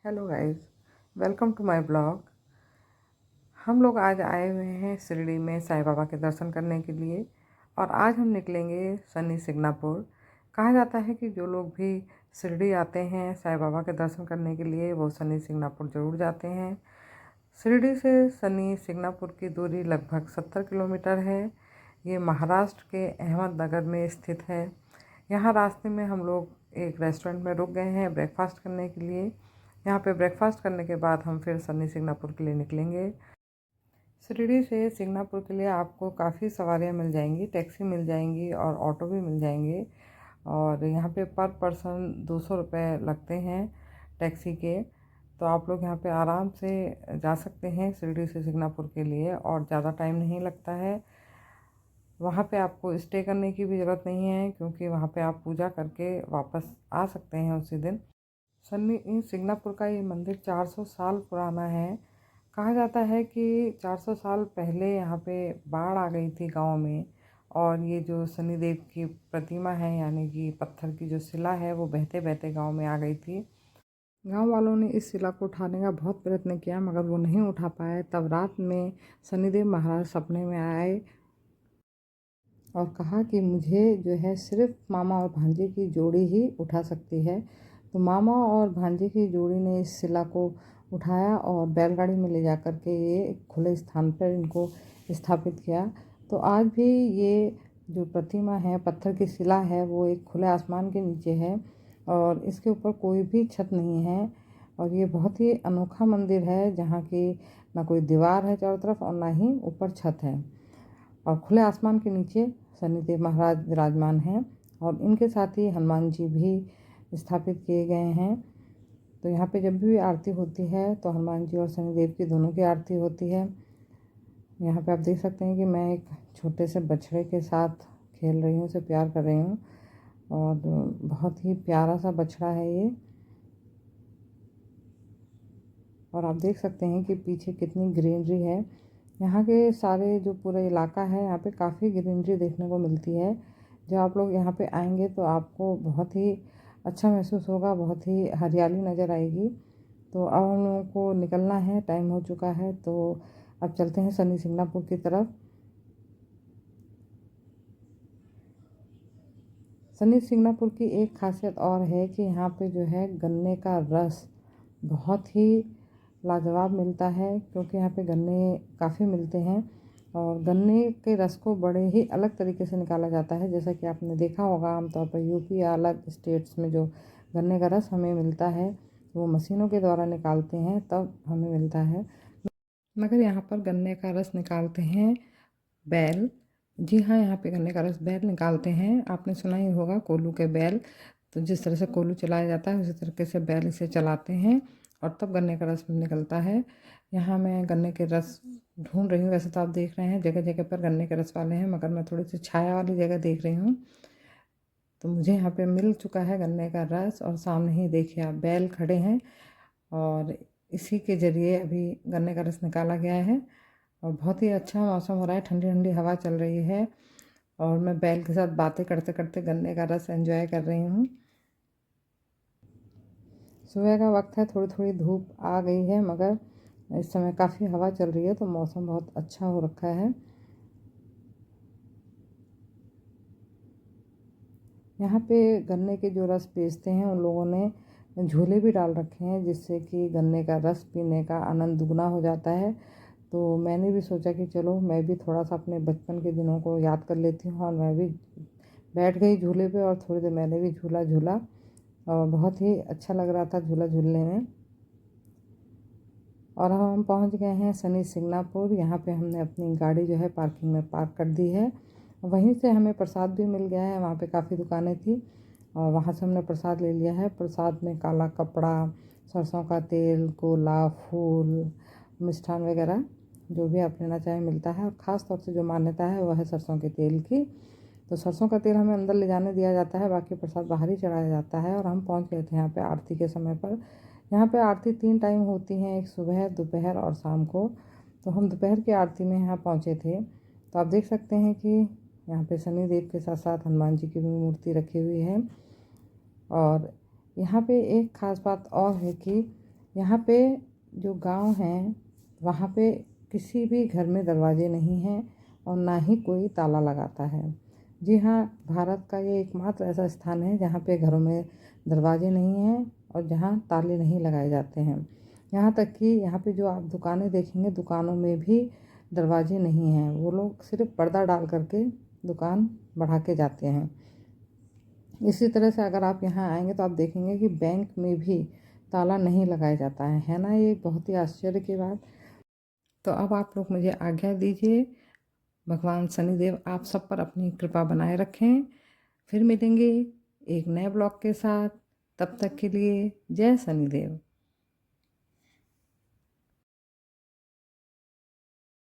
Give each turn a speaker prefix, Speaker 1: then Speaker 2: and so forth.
Speaker 1: Hello guys, welcome to my blog. हम लोग आज आए हुए हैं शिरडी में साईं बाबा के दर्शन करने के लिए और आज हम निकलेंगे सन्नी सिग्नापुर। कहा जाता है कि जो लोग भी शिरडी आते हैं साईं बाबा के दर्शन करने के लिए वो सन्नी सिग्नापुर ज़रूर जाते हैं। शिरडी से सन्नी सिग्नापुर की दूरी लगभग 70 किलोमीटर है। ये महाराष्ट्र के अहमदनगर में स्थित है। यहाँ रास्ते में हम लोग एक रेस्टोरेंट में रुक गए हैं ब्रेकफास्ट करने के लिए। यहाँ पे ब्रेकफास्ट करने के बाद हम फिर सन्नी सिग्नापुर के लिए निकलेंगे। शिरडी से सिग्नापुर के लिए आपको काफ़ी सवारियाँ मिल जाएंगी, टैक्सी मिल जाएंगी और ऑटो भी मिल जाएंगे। और यहाँ पे पर पर्सन 200 रुपये लगते हैं टैक्सी के। तो आप लोग यहाँ पे आराम से जा सकते हैं शिरडी से सिग्नापुर के लिए और ज़्यादा टाइम नहीं लगता है। वहाँ पे आपको स्टे करने की भी ज़रूरत नहीं है क्योंकि वहाँ पे आप पूजा करके वापस आ सकते हैं उसी दिन। सन्नी सिग्नापुर का ये मंदिर 400 साल पुराना है। कहा जाता है कि 400 साल पहले यहाँ पे बाढ़ आ गई थी गांव में और ये जो शनिदेव की प्रतिमा है यानी कि पत्थर की जो शिला है वो बहते बहते गांव में आ गई थी। गांव वालों ने इस शिला को उठाने का बहुत प्रयत्न किया मगर वो नहीं उठा पाए। तब रात में शनिदेव महाराज सपने में आए और कहा कि मुझे जो है सिर्फ मामा और भांजे की जोड़ी ही उठा सकती है। तो मामा और भांजे की जोड़ी ने इस शिला को उठाया और बैलगाड़ी में ले जा कर के ये खुले स्थान पर इनको स्थापित किया। तो आज भी ये जो प्रतिमा है, पत्थर की शिला है, वो एक खुले आसमान के नीचे है और इसके ऊपर कोई भी छत नहीं है। और ये बहुत ही अनोखा मंदिर है जहाँ की ना कोई दीवार है चारों तरफ और ना ही ऊपर छत है और खुले आसमान के नीचे शनिदेव महाराज विराजमान हैं और इनके साथ ही हनुमान जी भी स्थापित किए गए हैं। तो यहाँ पे जब भी आरती होती है तो हनुमान जी और शनिदेव की दोनों की आरती होती है। यहाँ पे आप देख सकते हैं कि मैं एक छोटे से बछड़े के साथ खेल रही हूँ, उसे प्यार कर रही हूँ और बहुत ही प्यारा सा बछड़ा है ये। और आप देख सकते हैं कि पीछे कितनी ग्रीनरी है। यहाँ के सारे जो पूरा इलाका है यहाँ पे काफ़ी ग्रीनरी देखने को मिलती है। जब आप लोग यहाँ पे आएंगे तो आपको बहुत ही अच्छा महसूस होगा, बहुत ही हरियाली नज़र आएगी। तो अब हम लोगों को निकलना है, टाइम हो चुका है, तो अब चलते हैं सन्नी सिग्नापुर की तरफ। सन्नी सिग्नापुर की एक खासियत और है कि यहाँ पे जो है गन्ने का रस बहुत ही लाजवाब मिलता है क्योंकि यहाँ पे गन्ने काफ़ी मिलते हैं और गन्ने के रस को बड़े ही अलग तरीके से निकाला जाता है। जैसा कि आपने देखा होगा आमतौर पर यूपी या अलग स्टेट्स में जो गन्ने का रस हमें मिलता है वो मशीनों के द्वारा निकालते हैं तब हमें मिलता है, मगर यहाँ पर गन्ने का रस निकालते हैं बैल। जी हाँ, यहाँ पे गन्ने का रस बैल निकालते हैं। आपने सुना ही होगा कोल्हू के बैल। तो जिस तरह से कोल्हू चलाया जाता है उसी तरीके से बैल इसे चलाते हैं और तब गन्ने का रस निकलता है। यहाँ मैं गन्ने के रस ढूंढ रही हूँ। वैसे तो आप देख रहे हैं जगह जगह पर गन्ने के रस वाले हैं मगर मैं थोड़ी सी छाया वाली जगह देख रही हूँ। तो मुझे यहाँ पे मिल चुका है गन्ने का रस और सामने ही देखिए आप बैल खड़े हैं और इसी के ज़रिए अभी गन्ने का रस निकाला गया है। और बहुत ही अच्छा मौसम हो रहा है, ठंडी ठंडी हवा चल रही है और मैं बैल के साथ बातें करते करते गन्ने का रस एंजॉय कर रही हूँ। सुबह का वक्त है, थोड़ी थोड़ी धूप आ गई है मगर इस समय काफ़ी हवा चल रही है तो मौसम बहुत अच्छा हो रखा है। यहाँ पे गन्ने के जो रस बेचते हैं उन लोगों ने झूले भी डाल रखे हैं जिससे कि गन्ने का रस पीने का आनंद दुगना हो जाता है। तो मैंने भी सोचा कि चलो मैं भी थोड़ा सा अपने बचपन के दिनों को याद कर लेती हूँ और मैं भी बैठ गई झूले पे और थोड़ी देर मैंने भी झूला झूला और बहुत ही अच्छा लग रहा था झूला झूलने में। और अब हम पहुँच गए हैं सन्नी सिग्नापुर। यहाँ पे हमने अपनी गाड़ी जो है पार्किंग में पार्क कर दी है। वहीं से हमें प्रसाद भी मिल गया है, वहाँ पे काफ़ी दुकानें थी और वहाँ से हमने प्रसाद ले लिया है। प्रसाद में काला कपड़ा, सरसों का तेल, गोला, फूल, मिष्ठान वगैरह जो भी आप लेना चाहें मिलता है। और ख़ास तौर से जो मान्यता है वह है सरसों के तेल की। तो सरसों का तेल हमें अंदर ले जाने दिया जाता है, बाकी प्रसाद बाहर ही चढ़ाया जाता है। और हम पहुँच गए थे यहाँ पे आरती के समय पर। यहाँ पे आरती 3 टाइम होती हैं, एक सुबह, दोपहर और शाम को। तो हम दोपहर की आरती में यहाँ पहुँचे थे। तो आप देख सकते हैं कि यहाँ पे शनिदेव के साथ साथ हनुमान जी की भी मूर्ति रखी हुई है। और यहाँ पे एक ख़ास बात और है कि यहाँ पे जो गांव हैं वहाँ पे किसी भी घर में दरवाजे नहीं हैं और ना ही कोई ताला लगाता है। जी हाँ, भारत का ये एकमात्र ऐसा स्थान है जहाँ पे घरों में दरवाजे नहीं हैं और जहाँ ताले नहीं लगाए जाते हैं। यहाँ तक कि यहाँ पे जो आप दुकानें देखेंगे, दुकानों में भी दरवाजे नहीं हैं। वो लोग सिर्फ पर्दा डाल करके दुकान बढ़ा के जाते हैं। इसी तरह से अगर आप यहाँ आएंगे तो आप देखेंगे कि बैंक में भी ताला नहीं लगाया जाता है ना। ये बहुत ही आश्चर्य की बात। तो अब आप लोग मुझे आज्ञा दीजिए। भगवान शनिदेव आप सब पर अपनी कृपा बनाए रखें। फिर मिलेंगे एक नए ब्लॉग के साथ। तब तक के लिए जय शनिदेव।